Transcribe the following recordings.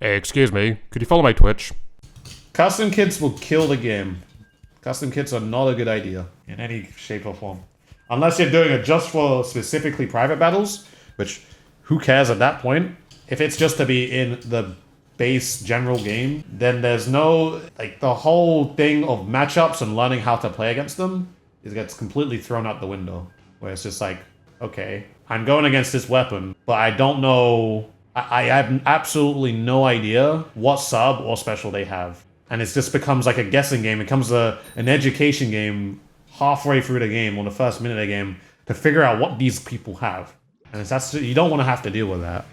Hey, excuse me, could you follow my Twitch? Custom kits will kill the game. Custom kits are not a good idea in any shape or form. Unless you're doing it just for specifically private battles, which who cares at that point? If it's just to be in the base general game, then there's no, like, the whole thing of matchups and learning how to play against them, it gets completely thrown out the window. Where it's just like, okay, I'm going against this weapon, but I don't know, I have absolutely no idea what sub or special they have. And it just becomes like a guessing game. It becomes an education game halfway through the game, or the first minute of the game, to figure out what these people have. And that's, you don't want to have to deal with that.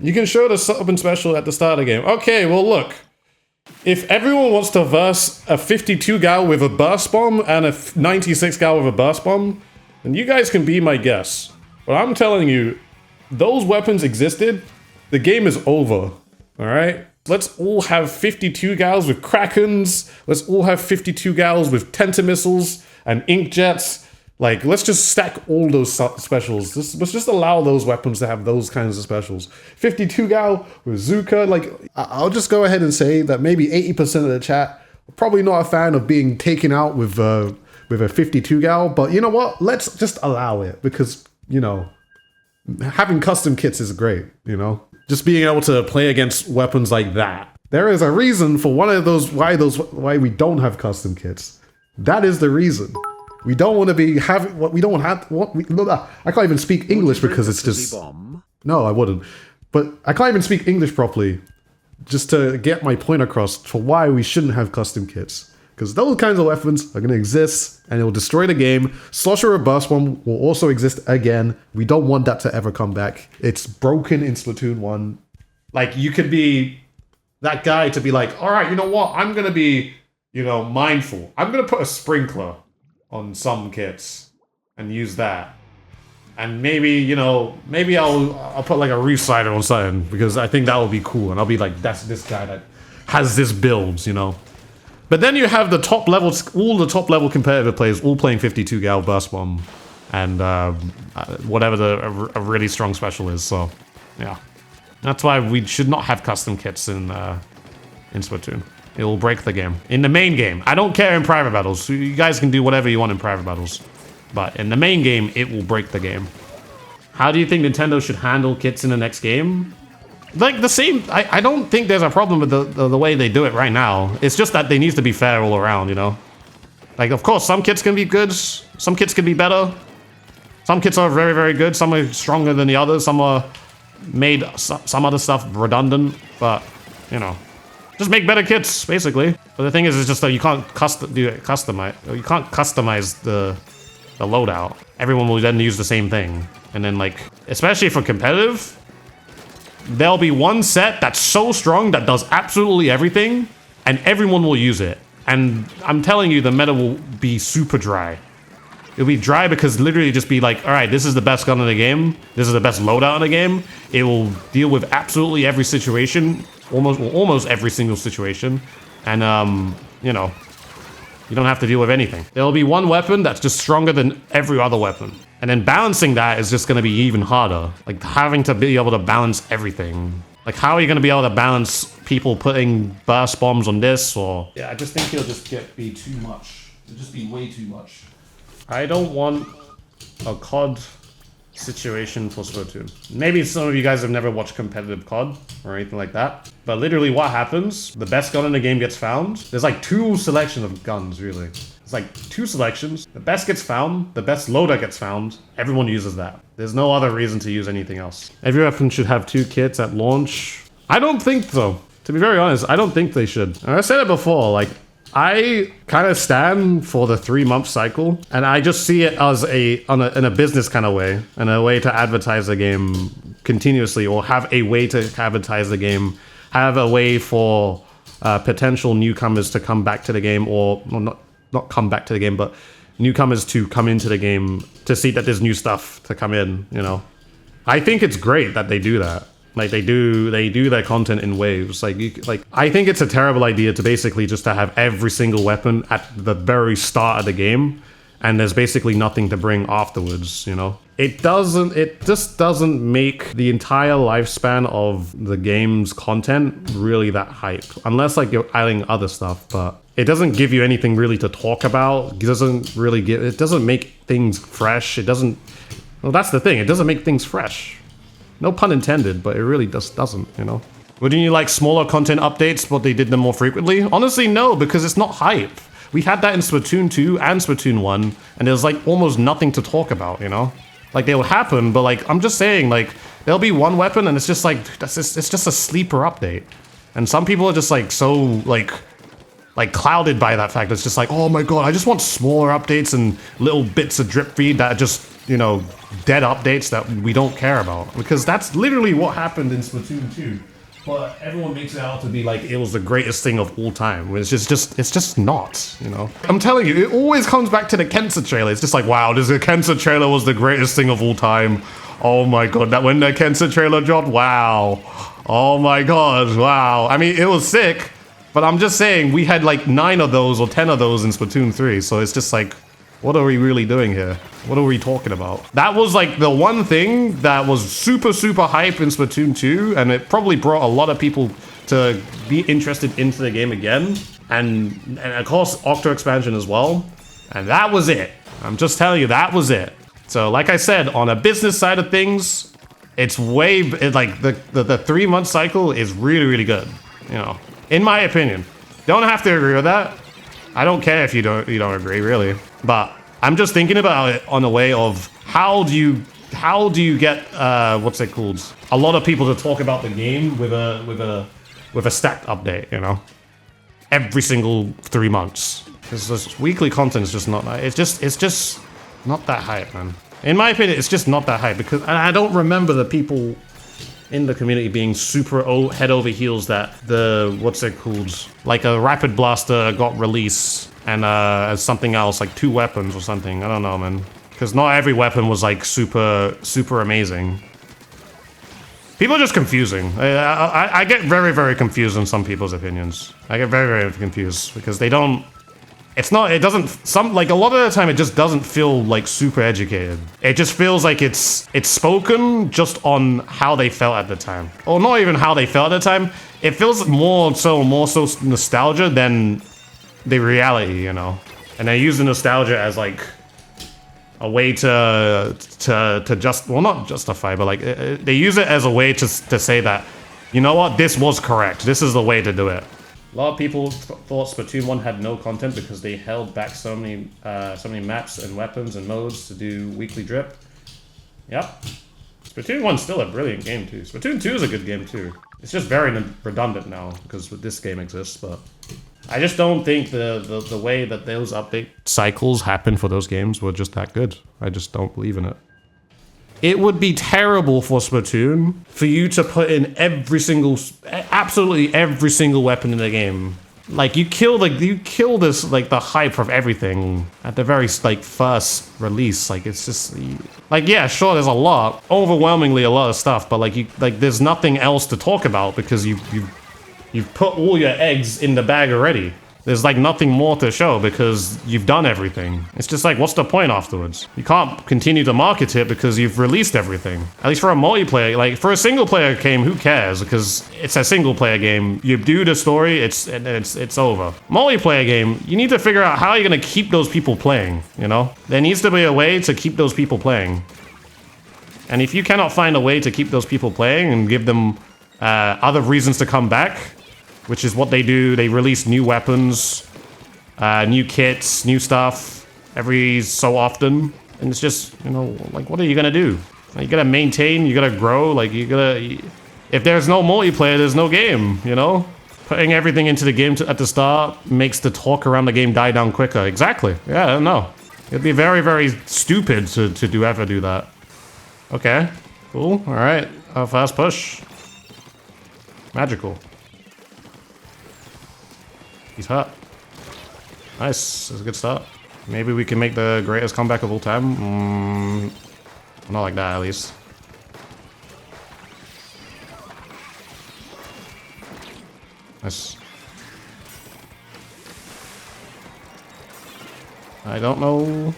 You can show the sub and special at the start of the game. Okay, well look. If everyone wants to verse a 52 gal with a burst bomb and a 96 gal with a burst bomb, then you guys can be my guests. But I'm telling you, those weapons existed, the game is over. Alright? Let's all have 52 gals with Krakens. Let's all have 52 gals with Tentamissiles and Inkjets. Like, let's just stack all those specials. Let's just allow those weapons to have those kinds of specials. 52 gal with Zuka. Like, I'll just go ahead and say that maybe 80% of the chat are probably not a fan of being taken out with a 52 gal. But you know what? Let's just allow it because, you know, having custom kits is great, you know? Just being able to play against weapons like that. There is a reason for one of those, why we don't have custom kits. That is the reason. We don't want to be having what we don't have. I can't even speak English because it's just. No, I wouldn't. But I can't even speak English properly. Just to get my point across for why we shouldn't have custom kits. Because those kinds of weapons are going to exist and it will destroy the game. Slosher or Burst Bomb will also exist again. We don't want that to ever come back. It's broken in Splatoon 1. Like, you could be that guy to be like, all right, you know what? I'm going to be, you know, mindful. I'm going to put a sprinkler on some kits and use that. And maybe, you know, maybe I'll put like a Reciter on something because I think that would be cool. And I'll be like, that's this guy that has this builds, you know. But then you have the top levels, all the top level competitive players all playing 52 gal Burst Bomb and whatever a really strong special is. So yeah, that's why we should not have custom kits in Splatoon. It will break the game. In the main game. I don't care in private battles. You guys can do whatever you want in private battles. But in the main game, it will break the game. How do you think Nintendo should handle kits in the next game? Like the same, I don't think there's a problem with the way they do it right now. It's just that they need to be fair all around, you know? Like, of course, some kits can be good. Some kits can be better. Some kits are very, very good. Some are stronger than the others. Some are made some other stuff redundant. But, you know. Just make better kits, basically. But the thing is, it's just that you can't customize. You can't customize the loadout. Everyone will then use the same thing, and then like, especially for competitive, there'll be one set that's so strong that does absolutely everything, and everyone will use it. And I'm telling you, the meta will be super dry. It'll be dry because literally just be like, all right, this is the best gun in the game. This is the best loadout in the game. It will deal with absolutely every situation. Almost every single situation. And, you know, you don't have to deal with anything. There'll be one weapon that's just stronger than every other weapon. And then balancing that is just going to be even harder. Like, having to be able to balance everything. Like, how are you going to be able to balance people putting burst bombs on this, or... Yeah, I just think it'll just be too much. It'll just be way too much. I don't want a COD situation for Splatoon. Maybe some of you guys have never watched competitive COD or anything like that, but literally what happens, the best gun in the game gets found. There's like two selections of guns, really. It's like two selections. The best gets found, the best loader gets found. Everyone uses that. There's no other reason to use anything else. Every weapon should have 2 kits at launch. I don't think so. To be very honest, I don't think they should. And I said it before, like, I kind of stand for the 3-month cycle, and I just see it as in a business kind of way, and a way to advertise the game continuously, or have a way to advertise the game, have a way for potential newcomers to come back to the game, or well, not come back to the game, but newcomers to come into the game to see that there's new stuff to come in, you know. I think it's great that they do that. Like, they do their content in waves. Like, I think it's a terrible idea to basically just to have every single weapon at the very start of the game, and there's basically nothing to bring afterwards, you know? It just doesn't make the entire lifespan of the game's content really that hype. Unless like you're adding other stuff, but it doesn't give you anything really to talk about. It doesn't make things fresh. Well, that's the thing, it doesn't make things fresh. No pun intended, but it really just doesn't, you know? Wouldn't you like smaller content updates, but they did them more frequently? Honestly, no, because it's not hype. We had that in Splatoon 2 and Splatoon 1, and there's like almost nothing to talk about, you know? Like, they'll happen, but like, I'm just saying, like, there'll be one weapon and it's just like, it's just a sleeper update. And some people are just like, so, like clouded by that fact. It's just like, oh my god, I just want smaller updates and little bits of drip feed that are just, you know, dead updates that we don't care about. Because that's literally what happened in Splatoon 2. But everyone makes it out to be like it was the greatest thing of all time. It's just not, you know? I'm telling you, it always comes back to the Kensa trailer. It's just like, wow, the Kensa trailer was the greatest thing of all time. Oh my god, that when the Kensa trailer dropped, wow. Oh my god, wow. I mean, it was sick, but I'm just saying, we had like 9 of those or 10 of those in Splatoon 3, so it's just like, what are we really doing here? What are we talking about? That was like the one thing that was super, super hype in Splatoon 2, and it probably brought a lot of people to be interested into the game again. And of course, Octo expansion as well. And that was it. I'm just telling you, that was it. So like I said, on a business side of things, it's like the 3-month cycle is really, really good. You know, in my opinion. Don't have to agree with that. I don't care if you don't agree, really. But I'm just thinking about it on the way of how do you get what's it called? A lot of people to talk about the game with a stacked update, you know, every single 3 months. Because this weekly content is just not. It's just not that hype, man. In my opinion, it's just not that hype because I don't remember the people in the community being super head over heels that the what's it called? Like a rapid blaster got released. And as something else, like 2 weapons or something. I don't know, man. Because not every weapon was like super, super amazing. People are just confusing. I get very, very confused in some people's opinions. I get very, very confused because they don't... It doesn't... Like, a lot of the time, it just doesn't feel, like, super educated. It just feels like it's spoken just on how they felt at the time. Or not even how they felt at the time. It feels more so nostalgia than... the reality, you know, and they use the nostalgia as like a way to not justify, but like they use it as a way to say that, you know what, this was correct. This is the way to do it. A lot of people thought Splatoon 1 had no content because they held back so many maps and weapons and modes to do weekly drip. Yep. Splatoon 1's still a brilliant game too. Splatoon 2 is a good game too. It's just very redundant now because this game exists, but I just don't think the way that those update cycles happen for those games were just that good. I just don't believe in it. It would be terrible for Splatoon for you to put in absolutely every single weapon in the game. Like you kill this like the hype of everything at the very like first release. Like it's just like, yeah, sure, there's overwhelmingly a lot of stuff, but like there's nothing else to talk about because you've put all your eggs in the bag already. There's like nothing more to show because you've done everything. It's just like, what's the point afterwards? You can't continue to market it because you've released everything. At least for a multiplayer, like for a single player game, who cares? Because it's a single player game. You do the story, it's over. Multiplayer game, you need to figure out how you're gonna keep those people playing, you know? There needs to be a way to keep those people playing. And if you cannot find a way to keep those people playing and give them other reasons to come back, which is what they do. They release new weapons, new kits, new stuff every so often. And it's just, you know, like, what are you gonna do? You gotta maintain, you gotta grow, like, if there's no multiplayer, there's no game, you know? Putting everything into the game at the start makes the talk around the game die down quicker. Exactly. Yeah, no. It'd be very, very stupid to ever do that. Okay. Cool. Alright. Fast push. Magical. He's hurt. Nice. That's a good start. Maybe we can make the greatest comeback of all time. Not like that, at least. Nice. I don't know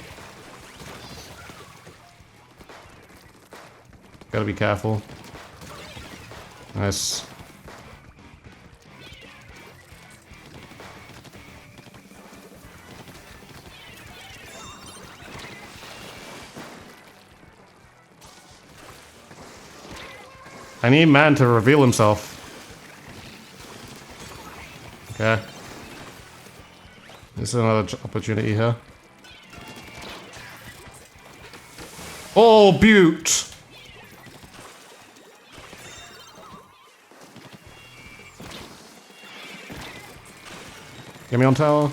Gotta be careful. Nice. I need man to reveal himself. Okay. This is another opportunity here. Oh, beaut! Get me on tower.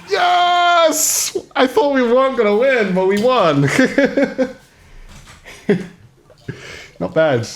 Yes! I thought we weren't gonna win, but we won. Not bad.